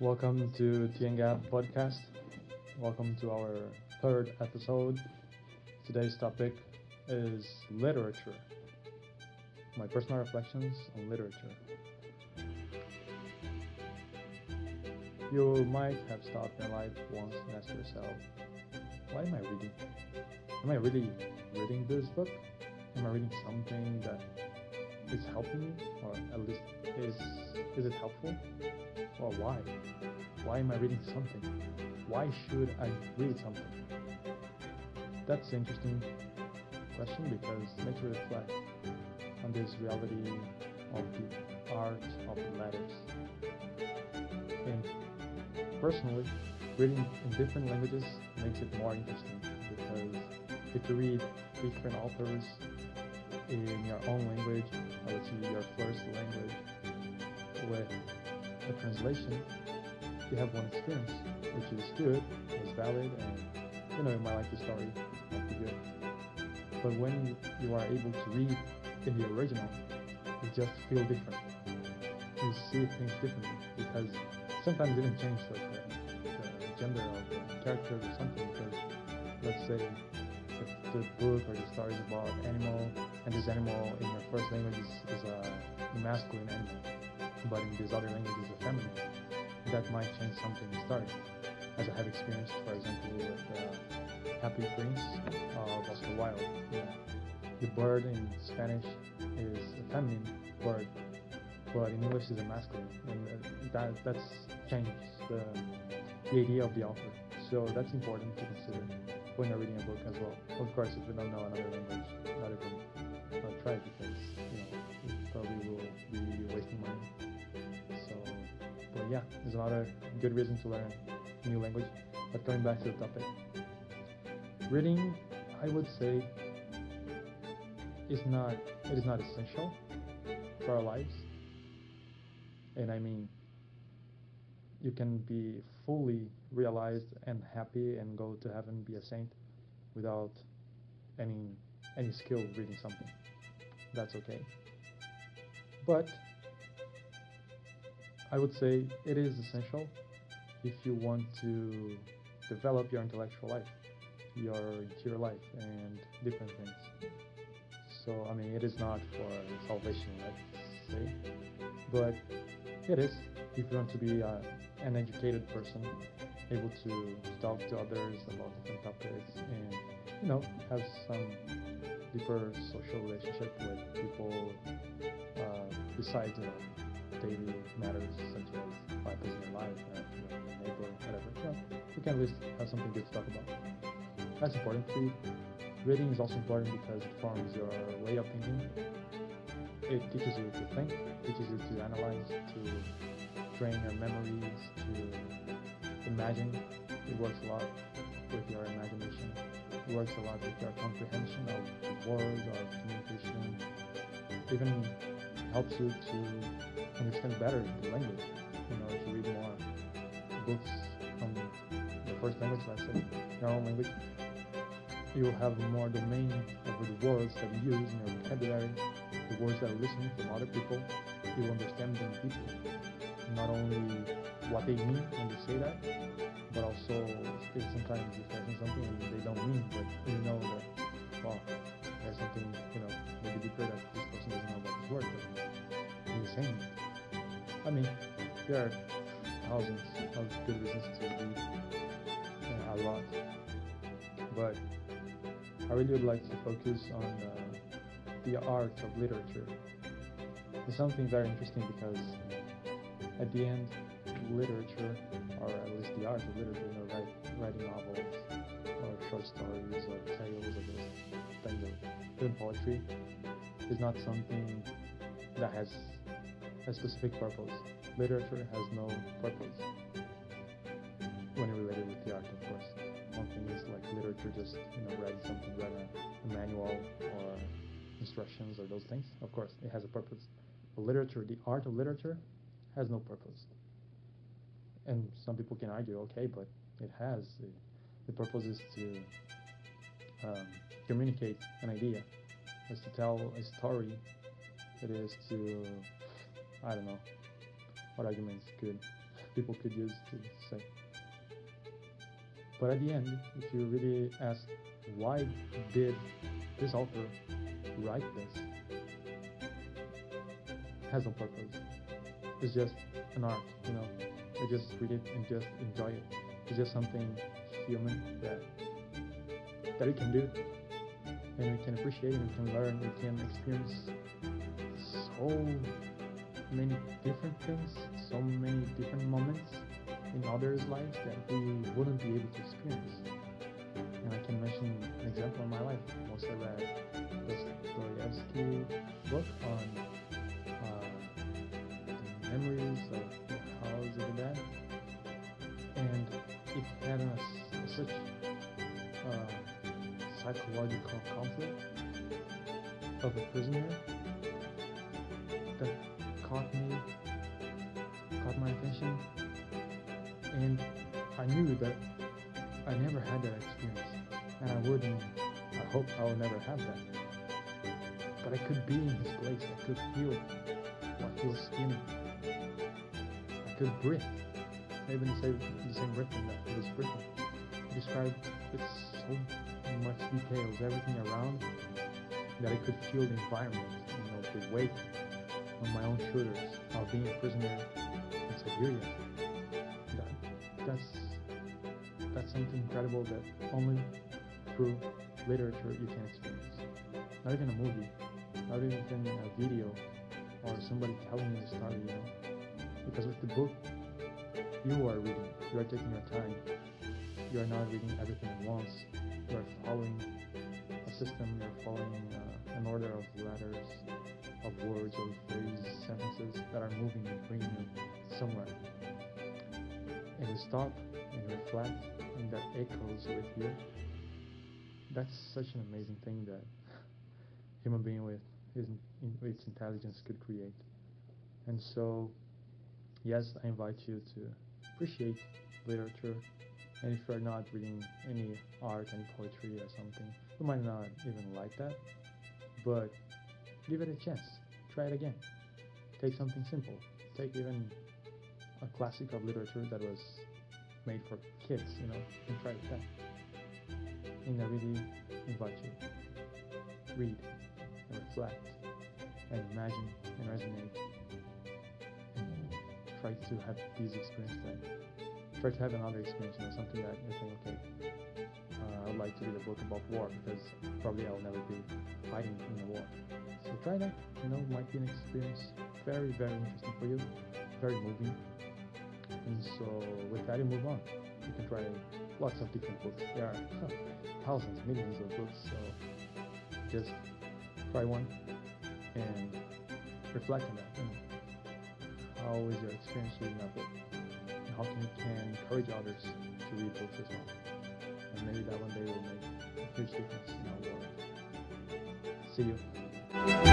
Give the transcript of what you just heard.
Welcome to Tea&Gab podcast. Welcome to our third episode. Today's topic is literature. My personal reflections on literature. You might have stopped in life once and asked yourself, why am I reading? Am I really reading this book? Am I reading something that is helping me? Or at least is it helpful? Or why? Why am I reading something? Why should I read something? That's an interesting question because it makes you reflect on this reality of the art of the letters. And personally, reading in different languages makes it more interesting because if you read different authors in your own language, or let's say your first language, with a translation, you have one experience, which is good, is valid, and you might like the story, might be good. But when you are able to read in the original, you just feel different. You see things differently because sometimes it can change like the gender of the character or something. Because let's say if the book or the story is about animal, and this animal in your first language is a masculine animal, but in this other language is a feminine, that might change something in the story. As I have experienced, for example, with Happy Prince of Oscar Wilde. The bird in Spanish is a feminine bird, but in English is a masculine, and that's changed the idea of the author. So that's important to consider when you're reading a book as well. Of course, if you don't know another language, not even try it because you probably will be wasting money. But yeah, there's another good reason to learn a new language. But going back to the topic, reading, I would say, it is not essential for our lives. And I mean, you can be fully realized and happy and go to heaven, be a saint, without any skill reading something. That's okay. But I would say it is essential if you want to develop your intellectual life, your interior life, and different things. So, I mean, it is not for salvation, let's say, but it is if you want to be an educated person, able to talk to others about different topics and, have some deeper social relationship with people besides, daily matters such as what happens in your life, your neighbor, whatever. You can at least have something good to talk about. That's important to read. Reading is also important because it forms your way of thinking. It teaches you to think, teaches you to analyze, to train your memories, to imagine. It works a lot with your imagination. It works a lot with your comprehension of the words or communication. It even helps you to understand better the language. If you read more books from the first language, let's say, your own language, you will have more domain over the words that you use in your vocabulary, the words that are listening from other people. You will understand them deeply. Not only what they mean when they say that, but also if sometimes if they're saying something and they don't mean, but you know that, there's something, maybe deeper that this person doesn't know about this word, but he's saying it. I mean, there are thousands of good reasons to read a lot, but I really would like to focus on the art of literature. It's something very interesting because at the end, literature, or at least the art of literature, writing novels or short stories or tales or those things of good poetry, is not something that has a specific purpose. Literature has no purpose when you relate it with the art, of course. One thing is like literature, just writing something, writing a manual or instructions or those things. Of course, it has a purpose. But literature, the art of literature, has no purpose. And some people can argue, okay, but it has. The purpose is to communicate an idea, is to tell a story. It is to, I don't know, what argument's good. people could use to say. But at the end, if you really ask, why did this author write this? It has no purpose. It's just an art, you know. You just read it and just enjoy it. It's just something human that we can do, and we can appreciate, and we can learn, we can experience so many different things, so many different moments in others' lives that we wouldn't be able to experience. And I can mention an example in my life. Also read Dostoevsky book on the memories of the house of the dead, and it had such psychological conflict of a prisoner that caught my attention, and I knew that I never had that experience, and I hope I will never have that. But I could be in his place, I could feel what he was feeling, I could breathe, maybe the same rhythm that he was breathing. He described with so much details, everything around, that I could feel the environment, the weight on my own shoulders of being a prisoner in Siberia. That's something incredible that only through literature you can experience. Not even a movie, not even a video, or somebody telling you the story, Because with the book, you are reading, you are taking your time, you are not reading everything at once, you are following a system, you are following an order of letters, of words, of phrases, sentences that are moving and bringing you somewhere. And you stop and reflect, and that echoes with you. That's such an amazing thing that human being with its intelligence could create. And so, yes, I invite you to appreciate literature. And if you're not reading any art, any poetry or something, you might not even like that, but give it a chance. Try it again. Take something simple. Take even a classic of literature that was made for kids, and try with that. And I really invite you, read and reflect and imagine and resonate, and try to have these experiences. Try to have another experience, something that you think, okay, I would like to read a book about war, because probably I'll never be fighting in a war. So try that, might be an experience very, very interesting for you, very moving. And so with that, you move on. You can try lots of different books. There are thousands, millions of books, so just try one and reflect on that. How is your experience reading that book? And how can encourage others to read books as well? And maybe that one day will make a huge difference in our world. See you.